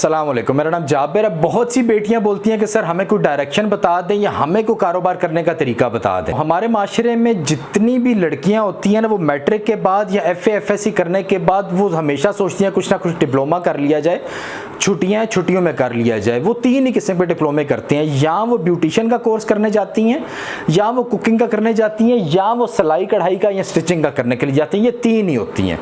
अस्सलामुअलैकुम, मेरा नाम जाबिर है। बहुत सी बेटियां बोलती हैं कि सर हमें कोई डायरेक्शन बता दें या हमें कोई कारोबार करने का तरीका बता दें। हमारे माशरे में जितनी भी लड़कियां होती हैं ना, वो मैट्रिक के बाद या FA FSC करने के बाद वो हमेशा सोचती हैं कुछ ना कुछ डिप्लोमा कर लिया जाए, छुट्टियों में कर लिया जाए। वो तीन ही किस्म के डिप्लोमे करते हैं, या वो ब्यूटिशियन का कोर्स करने जाती हैं, या वो कुकिंग का करने जाती हैं, या वो सिलाई कढ़ाई का या स्टिचिंग का करने के लिए जाती हैं। ये तीन ही होती हैं।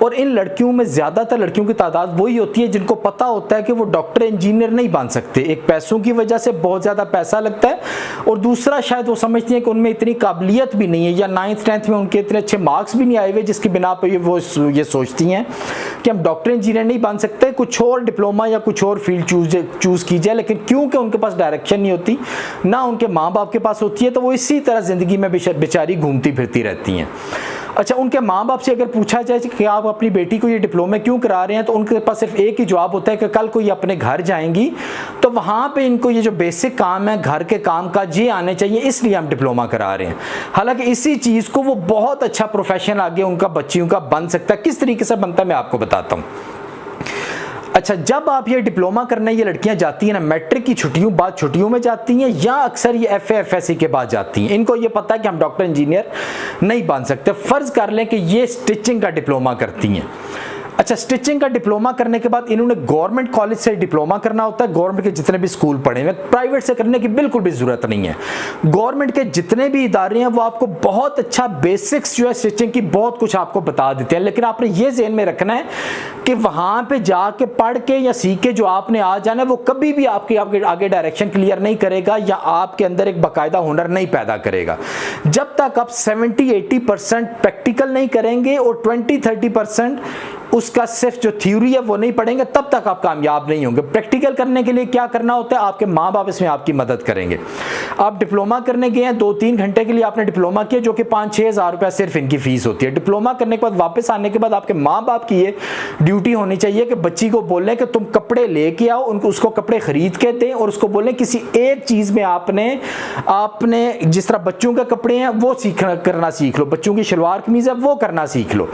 और इन लड़कियों में ज़्यादातर लड़कियों की तादाद वही होती है जिनको पता होता है कि वो डॉक्टर इंजीनियर नहीं बन सकते। एक पैसों की वजह से बहुत ज़्यादा पैसा लगता है, और दूसरा शायद वो समझती हैं कि उनमें इतनी काबिलियत भी नहीं है, या 9th 10th में उनके इतने अच्छे मार्क्स भी नहीं आए हुए, जिसकी बिना पर वो ये सोचती हैं कि हम डॉक्टर इंजीनियर नहीं बन सकते, कुछ और डिप्लोमा या कुछ और फील्ड चूज़ की जाए। लेकिन क्योंकि उनके पास डायरेक्शन नहीं होती, ना उनके माँ बाप के पास होती है, तो वो इसी तरह ज़िंदगी में बेचारी घूमती फिरती रहती हैं। अच्छा, उनके माँ बाप से अगर पूछा जाए कि आप अपनी बेटी को ये डिप्लोमे क्यों करा रहे हैं, तो उनके पास सिर्फ एक ही जवाब होता है कि कल को ये अपने घर जाएंगी तो वहाँ पे इनको ये जो बेसिक काम है, घर के काम काज, ये आने चाहिए, इसलिए हम डिप्लोमा करा रहे हैं। हालांकि इसी चीज़ को वो बहुत अच्छा प्रोफेशन आगे उनका बच्चियों का बन सकता है। किस तरीके से बनता है मैं आपको बताता हूँ। अच्छा, जब आप ये डिप्लोमा करने ये लड़कियां जाती हैं ना, मैट्रिक की छुट्टियों में जाती हैं, या अक्सर ये FA FSC के बाद जाती हैं। इनको ये पता है कि हम डॉक्टर इंजीनियर नहीं बन सकते। फ़र्ज़ कर लें कि ये स्टिचिंग का डिप्लोमा करती हैं। अच्छा, स्टिचिंग का डिप्लोमा करने के बाद इन्होंने गवर्नमेंट कॉलेज से डिप्लोमा करना होता है। गवर्नमेंट के जितने भी स्कूल पढ़े हुए, प्राइवेट से करने की बिल्कुल भी ज़रूरत नहीं है। गवर्नमेंट के जितने भी इदारे हैं वो आपको बहुत अच्छा बेसिक्स जो है स्टिचिंग की बहुत कुछ आपको बता देते हैं। लेकिन आपने ये ज़हन में रखना है कि वहाँ पे जाके पढ़ के या सीख के जो आपने आ जाना है, वो कभी भी आपके आगे डायरेक्शन क्लियर नहीं करेगा, या आपके अंदर एक बाकायदा हुनर नहीं पैदा करेगा। जब तक आप 70-80% प्रैक्टिकल नहीं करेंगे और 20-30% उसका सिर्फ जो थ्योरी है वो नहीं पढ़ेंगे, तब तक आप कामयाब नहीं होंगे। प्रैक्टिकल करने के लिए क्या करना होता है, आपके माँ बाप इसमें आपकी मदद करेंगे। आप डिप्लोमा करने गए हैं, 2-3 घंटे के लिए आपने डिप्लोमा किया, जो कि 5-6 हज़ार रुपया सिर्फ इनकी फीस होती है। डिप्लोमा करने के बाद वापस आने के बाद आपके माँ बाप की ये ड्यूटी होनी चाहिए कि बच्ची को बोलें कि तुम कपड़े लेके आओ, उसको कपड़े खरीद के दें, और उसको बोलें किसी एक चीज़ में आपने जिस तरह बच्चों के कपड़े हैं वो करना सीख लो, बच्चों की शलवार कमीज़ है वो करना सीख लो।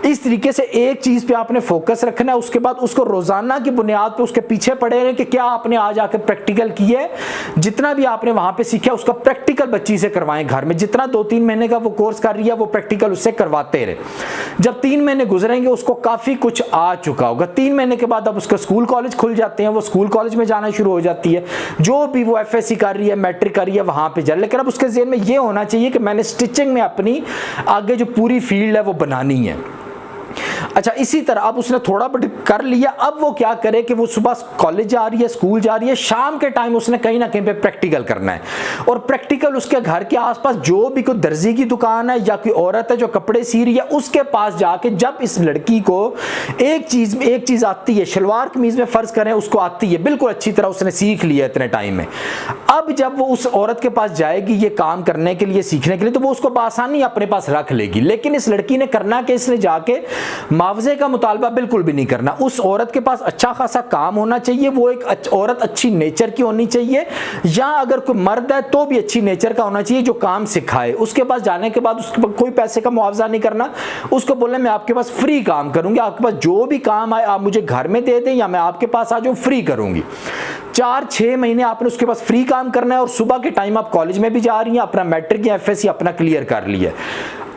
इस तरीके से एक चीज़ पे आपने फोकस रखना है। उसके बाद उसको रोजाना की बुनियाद पे उसके पीछे पड़े रहे कि क्या आपने आज आकर प्रैक्टिकल किया है, जितना भी आपने वहां पे सीखा उसका प्रैक्टिकल बच्ची से करवाएं घर में। जितना 2-3 महीने का वो कोर्स कर रही है वो प्रैक्टिकल उससे करवाते रहे। जब 3 महीने गुजरेंगे उसको काफी कुछ आ चुका होगा। 3 महीने के बाद अब उसका स्कूल कॉलेज खुल जाते हैं, वो स्कूल कॉलेज में जाना शुरू हो जाती है। जो भी वो FSC कर रही है, मैट्रिक कर रही है, वहां पे जा। लेकिन अब उसके ज़हन में ये होना चाहिए कि मैंने स्टिचिंग में अपनी आगे जो पूरी फील्ड है वो बनानी है। अच्छा, इसी तरह अब उसने थोड़ा बहुत कर लिया, अब वो क्या करे कि वो सुबह कॉलेज जा रही है, स्कूल जा रही है, शाम के टाइम उसने कहीं ना कहीं पे प्रैक्टिकल करना है। और प्रैक्टिकल उसके घर के आसपास जो भी कोई दर्जी की दुकान है या कोई औरत है जो कपड़े सी रही है, उसके पास जाके जब इस लड़की को एक चीज आती है, शलवार कमीज में फर्ज करें उसको आती है बिल्कुल अच्छी तरह, उसने सीख लिया इतने टाइम में, अब जब वो उस औरत के पास जाएगी ये काम करने के लिए, सीखने के लिए, तो वो उसको आसानी अपने पास रख लेगी। लेकिन इस लड़की ने करना कि इसने जाके मुआवजे का मुतालबा बिल्कुल भी नहीं करना। उस औरत के पास अच्छा खासा काम होना चाहिए, वो एक औरत अच्छी नेचर की होनी चाहिए, या अगर कोई मर्द है तो भी अच्छी नेचर का होना चाहिए जो काम सिखाए। उसके पास जाने के बाद उसके पास कोई पैसे का मुआवजा नहीं करना, उसको बोलना मैं आपके पास फ्री काम करूंगी, आपके पास जो भी काम आए आप मुझे घर में दे दें या मैं आपके पास आ जाऊं, फ्री करूंगी। 4-6 महीने आपने उसके पास फ्री काम करना है, और सुबह के टाइम आप कॉलेज में भी जा रही हैं, अपना मैट्रिक या FSC अपना क्लियर कर लिया।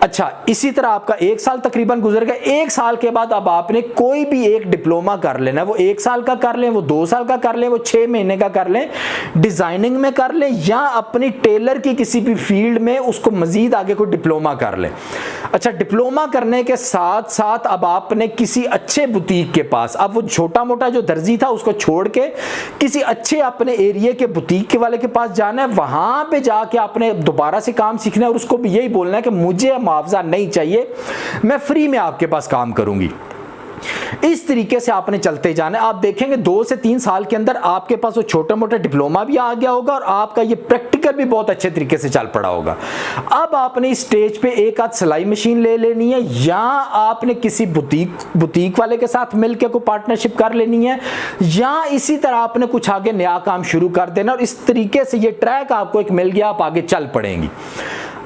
अच्छा, इसी तरह आपका 1 साल तकरीबन गुजर गया। 1 साल के बाद अब आपने कोई भी एक डिप्लोमा कर लेना है, वो 1 साल का कर लें, वो 2 साल का कर लें, वो 6 महीने का कर लें, डिजाइनिंग में कर लें, या अपनी टेलर की किसी भी फील्ड में उसको मजीद आगे कोई डिप्लोमा कर लें। अच्छा, डिप्लोमा करने के साथ साथ अब आपने किसी अच्छे बुटीक के पास, अब वो छोटा मोटा जो दर्जी था उसको छोड़ के किसी अच्छे अपने एरिया के बुटीक के वाले के पास जाना है, वहां पे जाके आपने दोबारा से काम सीखना है, और उसको भी यही बोलना है कि मुझे मुआवजा नहीं चाहिए, मैं फ्री में आपके पास काम करूंगी। इस तरीके से आपने चलते जाना है। आप देखेंगे 2 से 3 साल के अंदर आपके पास वो छोटा मोटा डिप्लोमा भी आ गया होगा, और आपका ये प्रैक्टिकल भी बहुत अच्छे तरीके से चल पड़ा होगा। अब आपने इस स्टेज पे एक आध सिलाई मशीन ले लेनी है, या आपने किसी बुटीक वाले के साथ मिलकर कोई पार्टनरशिप कर लेनी है, या इसी तरह आपने कुछ आगे नया काम शुरू कर देना, और इस तरीके से ये ट्रैक आपको एक मिल गया, आप आगे चल पड़ेंगी।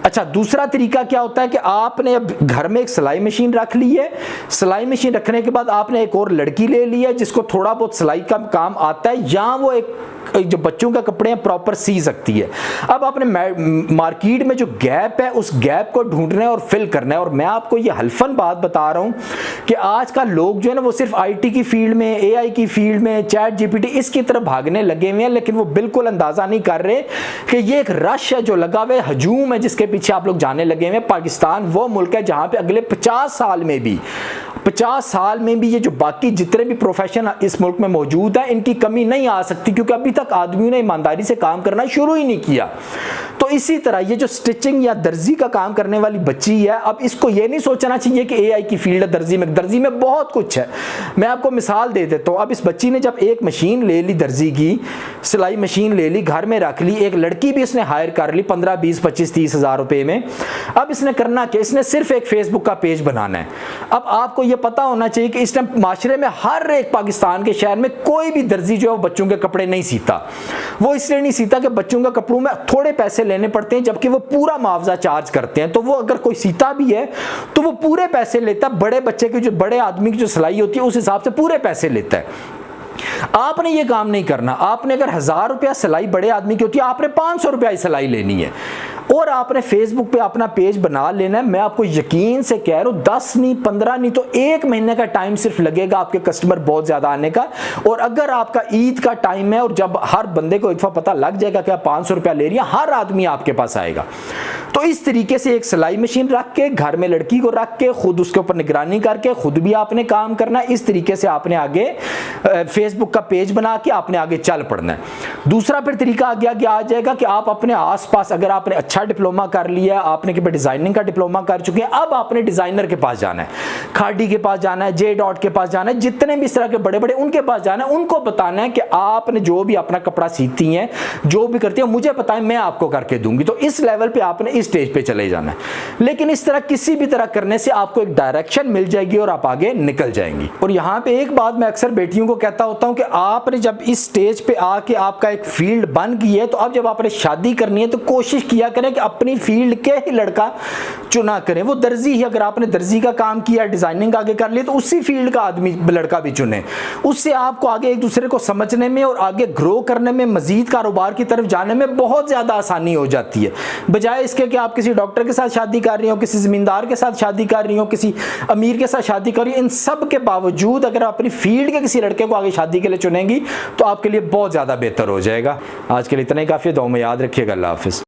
अच्छा, दूसरा तरीका क्या होता है कि आपने अब घर में एक सिलाई मशीन रख ली है, सिलाई मशीन रखने के बाद आपने एक और लड़की ले ली है जिसको थोड़ा बहुत सिलाई का काम आता है, या वो एक जो बच्चों का कपड़े हैं प्रॉपर सी सकती है। अब आपने मार्केट में जो गैप है उस गैप को ढूंढना है और फिल करना है। और मैं आपको ये हल्फन बात बता रहा हूं कि आज का लोग जो है ना वो सिर्फ आईटी की फील्ड में, एआई की फील्ड में, चैट जीपीटी इसकी तरफ भागने लगे हुए हैं, लेकिन वो बिल्कुल अंदाजा नहीं कर रहे कि ये एक रश है जो लगा हुआ है, हजूम है जिसके पीछे आप लोग जाने लगे हुए हैं। पाकिस्तान वो मुल्क है जहां पे अगले 50 साल में भी ये जो बाकी जितने भी प्रोफेशन इस मुल्क में मौजूद है इनकी कमी नहीं आ सकती, क्योंकि अभी तक आदमियों ने ईमानदारी से काम करना शुरू ही नहीं किया। तो इसी तरह ये जो स्टिचिंग या दर्जी का काम करने वाली बच्ची है, अब इसको ये नहीं सोचना चाहिए कि एआई की फील्ड है, दर्जी में बहुत कुछ है। मैं आपको मिसाल दे देता हूं। अब इस बच्ची ने जब एक मशीन ले ली, दर्जी की सिलाई मशीन ले ली, घर में रख ली, एक लड़की भी इसने हायर कर ली 15, 20, 25, 30 हज़ार रुपए में। अब इसने करना क्या, इसने सिर्फ एक फेसबुक का पेज बनाना है। अब आपको ये पता होना चाहिए कि इस टाइम माशरे में हर एक पाकिस्तान के शहर में कोई भी दर्जी जो है वो बच्चों के कपड़े नहीं सीता। वो इसलिए नहीं सीता कि बच्चों के कपड़ों में थोड़े पैसे लेने पड़ते हैं, जबकि वो पूरा मुआवजा चार्ज करते हैं। तो वो अगर कोई सीता भी है तो वो पूरे पैसे लेता, बड़े बच्चे की जो, बड़े आदमी की जो सिलाई होती है उस हिसाब से पूरे पैसे लेता है। आपने ये काम नहीं करना। आपने अगर 1000 रुपया सिलाई बड़े आदमी की होती है, आपने 500 रुपया सिलाई लेनी है और आपने फेसबुक पे अपना पेज बना लेना है। मैं आपको यकीन से कह रहा हूं 10 नहीं, 15 नहीं तो 1 महीने का टाइम सिर्फ लगेगा आपके कस्टमर बहुत ज्यादा आने का। और अगर आपका ईद का टाइम है और जब हर बंदे को एक दफा पता लग जाएगा कि आप 500 रुपया ले रही है, हर आदमी आपके पास आएगा। तो इस तरीके से एक सिलाई मशीन रख के, घर में लड़की को रख के, खुद उसके ऊपर निगरानी करके, खुद भी आपने काम करना है। इस तरीके से आपने आगे फेसबुक का पेज बना के आपने आगे चल पड़ना है। दूसरा फिर तरीका आगे आ जाएगा कि आप अपने आसपास, अगर आपने अच्छा डिप्लोमा कर लिया, आपने कि डिजाइनिंग का डिप्लोमा कर चुके हैं, अब आपने डिजाइनर के पास जाना है, खाड़ी के पास जाना है, जे डॉट के पास जाना है, जितने भी इस तरह के बड़े बड़े उनके पास जाना है। उनको बताना है कि आपने जो भी अपना कपड़ा सीती हैं, जो भी करती है, मुझे बताएं, मैं आपको करके दूंगी। तो इस लेवल पे आपने इस स्टेज पे चले जाना है। लेकिन इस तरह किसी भी तरह करने से आपको एक डायरेक्शन मिल जाएगी और आप आगे निकल जाएंगी। और यहां पे एक बात मैं अक्सर बेटियों को कहता होता हूं कि आपने जब इस स्टेज पे आके आपका एक फील्ड बन गई है, तो अब जब आपने शादी करनी है तो कोशिश किया करें कि अपनी फील्ड के ही लड़का चुना करें। वो दर्जी ही, अगर आपने दर्जी का काम किया, डिजाइनिंग आगे कर लिया, तो उसी फील्ड का आदमी लड़का भी चुने। उससे आपको आगे एक दूसरे को समझने में और आगे ग्रो करने में, मजीद कारोबार की तरफ जाने में बहुत ज्यादा आसानी हो जाती है। बजाय इसके कि आप किसी डॉक्टर के साथ शादी कर रही हो, किसी जमींदार के साथ शादी कर रही हो, किसी अमीर के साथ शादी कर रही हो, इन सब के बावजूद अगर अपनी फील्ड के किसी लड़के को आगे शादी के लिए चुनेंगी तो आपके लिए बहुत ज्यादा बेहतर हो जाएगा। आज के लिए इतना ही काफी है। दुआ में याद रखिएगा। अल्लाह हाफिज।